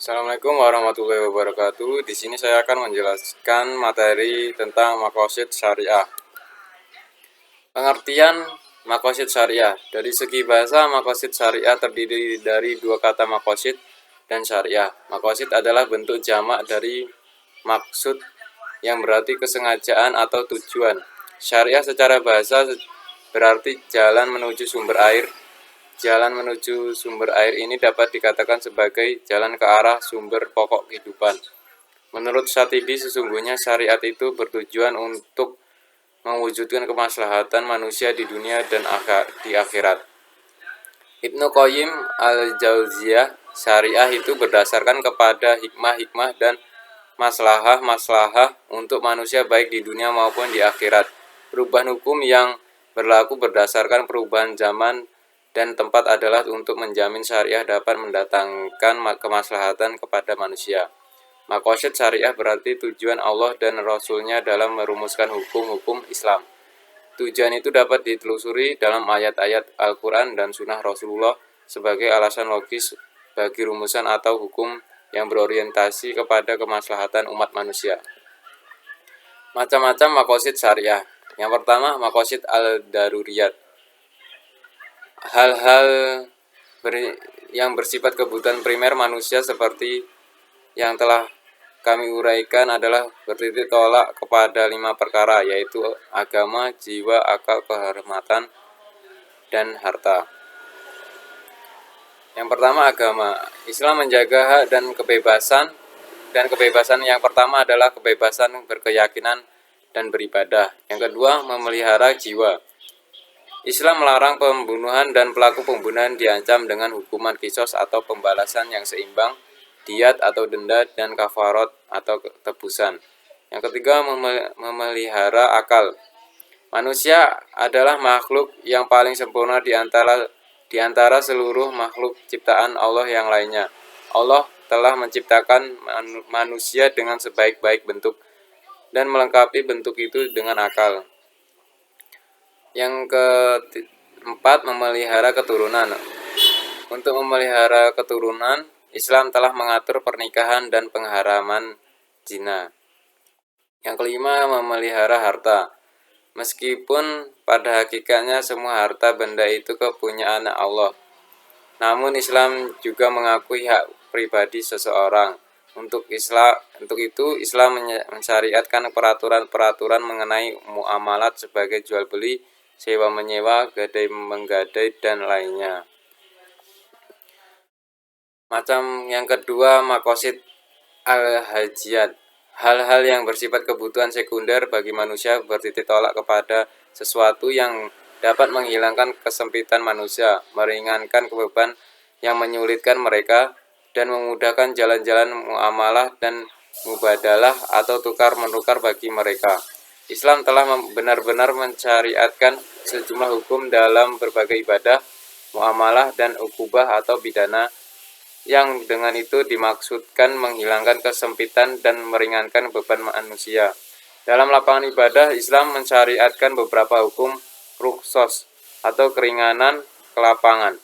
Assalamualaikum warahmatullahi wabarakatuh. Di sini saya akan menjelaskan materi tentang maqasid syariah. Pengertian maqasid syariah. Dari segi bahasa, maqasid syariah terdiri dari dua kata maqasid dan syariah. Maqasid adalah bentuk jamak dari maksud yang berarti kesengajaan atau tujuan. Syariah secara bahasa berarti jalan menuju sumber air. Jalan menuju sumber air ini dapat dikatakan sebagai jalan ke arah sumber pokok kehidupan. Menurut Syatibi, sesungguhnya syariat itu bertujuan untuk mewujudkan kemaslahatan manusia di dunia dan di akhirat. Ibnu Qayyim al-Jauziyah, syariah itu berdasarkan kepada hikmah-hikmah dan maslahah-maslahah untuk manusia baik di dunia maupun di akhirat. Perubahan hukum yang berlaku berdasarkan perubahan zaman dan tempat adalah untuk menjamin syariah dapat mendatangkan kemaslahatan kepada manusia. Maqasid syariah berarti tujuan Allah dan Rasul-Nya dalam merumuskan hukum-hukum Islam. Tujuan itu dapat ditelusuri dalam ayat-ayat Al-Quran dan Sunnah Rasulullah sebagai alasan logis bagi rumusan atau hukum yang berorientasi kepada kemaslahatan umat manusia. Macam-macam maqasid syariah. Yang pertama, maqasid al-daruriyat. Hal-hal yang bersifat kebutuhan primer manusia seperti yang telah kami uraikan adalah bertitik tolak kepada 5 perkara, yaitu agama, jiwa, akal, kehormatan, dan harta. Yang pertama, agama. Islam menjaga hak dan kebebasan yang pertama adalah kebebasan berkeyakinan dan beribadah. Yang kedua, memelihara jiwa. Islam melarang pembunuhan dan pelaku pembunuhan diancam dengan hukuman qisas atau pembalasan yang seimbang, diat atau denda, dan kafarat atau tebusan. Yang ketiga, memelihara akal. Manusia adalah makhluk yang paling sempurna di antara seluruh makhluk ciptaan Allah yang lainnya. Allah telah menciptakan manusia dengan sebaik-baik bentuk dan melengkapi bentuk itu dengan akal. Yang keempat, memelihara keturunan. Untuk memelihara keturunan, Islam telah mengatur pernikahan dan pengharaman zina. Yang kelima, memelihara harta. Meskipun pada hakikatnya semua harta benda itu kepunyaan Allah, namun Islam juga mengakui hak pribadi seseorang. Untuk itu Islam mensyariatkan peraturan-peraturan mengenai muamalat sebagai jual beli, sewa menyewa, gadai menggadai, dan lainnya. Macam yang kedua, maqasid al-hajiyat. Hal-hal yang bersifat kebutuhan sekunder bagi manusia bertitik tolak kepada sesuatu yang dapat menghilangkan kesempitan manusia, meringankan beban yang menyulitkan mereka, dan memudahkan jalan-jalan muamalah dan mubadalah atau tukar-menukar bagi mereka. Islam telah benar-benar mensyariatkan sejumlah hukum dalam berbagai ibadah, muamalah, dan ukubah atau pidana, yang dengan itu dimaksudkan menghilangkan kesempitan dan meringankan beban manusia. Dalam lapangan ibadah, Islam mensyariatkan beberapa hukum rukhsah atau keringanan kelapangan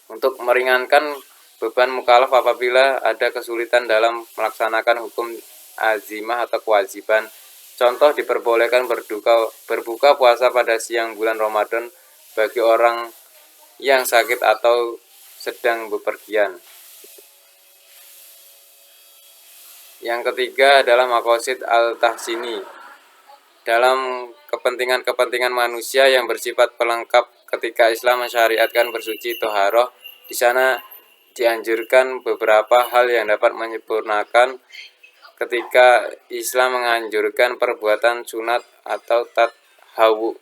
untuk meringankan beban mukallaf apabila ada kesulitan dalam melaksanakan hukum azimah atau kewajiban. Contoh, diperbolehkan berbuka puasa pada siang bulan Ramadan bagi orang yang sakit atau sedang bepergian. Yang ketiga adalah maqasid al-tahsini. Dalam kepentingan manusia yang bersifat pelengkap, ketika Islam mensyariatkan bersuci toharoh, di sana dianjurkan beberapa hal yang dapat menyempurnakan. Ketika Islam menganjurkan perbuatan sunat atau tathawu,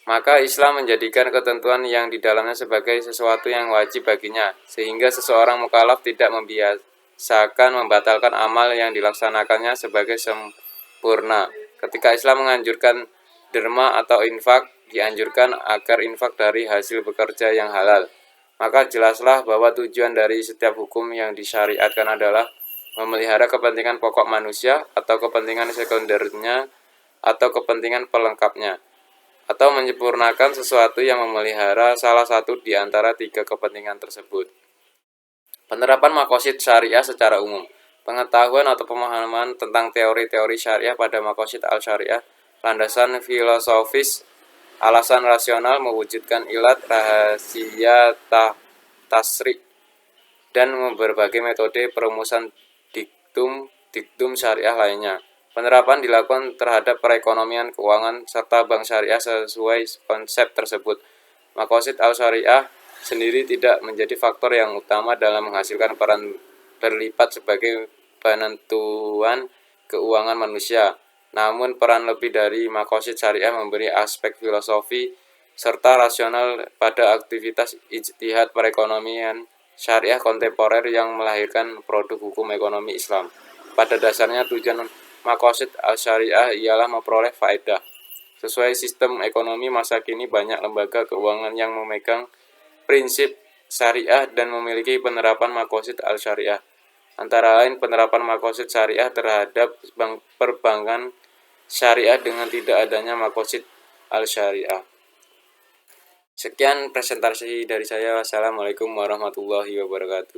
maka Islam menjadikan ketentuan yang di dalamnya sebagai sesuatu yang wajib baginya, sehingga seseorang mukallaf tidak membiasakan membatalkan amal yang dilaksanakannya sebagai sempurna. Ketika Islam menganjurkan derma atau infak, dianjurkan agar infak dari hasil bekerja yang halal. Maka jelaslah bahwa tujuan dari setiap hukum yang disyariatkan adalah memelihara kepentingan pokok manusia atau kepentingan sekundernya atau kepentingan pelengkapnya, atau menyempurnakan sesuatu yang memelihara salah satu di antara 3 kepentingan tersebut. Penerapan makosid syariah secara umum. Pengetahuan atau pemahaman tentang teori-teori syariah pada makosid al-syariah, landasan filosofis, alasan rasional mewujudkan ilat, rahasia, tasrik, dan berbagai metode perumusan diktum syariah lainnya. Penerapan dilakukan terhadap perekonomian, keuangan, serta bank syariah sesuai konsep tersebut. Makosid al-syariah sendiri tidak menjadi faktor yang utama dalam menghasilkan peran berlipat sebagai penentuan keuangan manusia. Namun peran lebih dari makosid syariah memberi aspek filosofi serta rasional pada aktivitas ijtihad perekonomian syariah kontemporer yang melahirkan produk hukum ekonomi Islam. Pada dasarnya tujuan makosid al-syariah ialah memperoleh faedah. Sesuai sistem ekonomi masa kini, banyak lembaga keuangan yang memegang prinsip syariah dan memiliki penerapan makosid al-syariah. Antara lain penerapan makosid syariah terhadap perbankan syariah dengan tidak adanya makosid al-syariah. Sekian presentasi dari saya. Wassalamualaikum warahmatullahi wabarakatuh.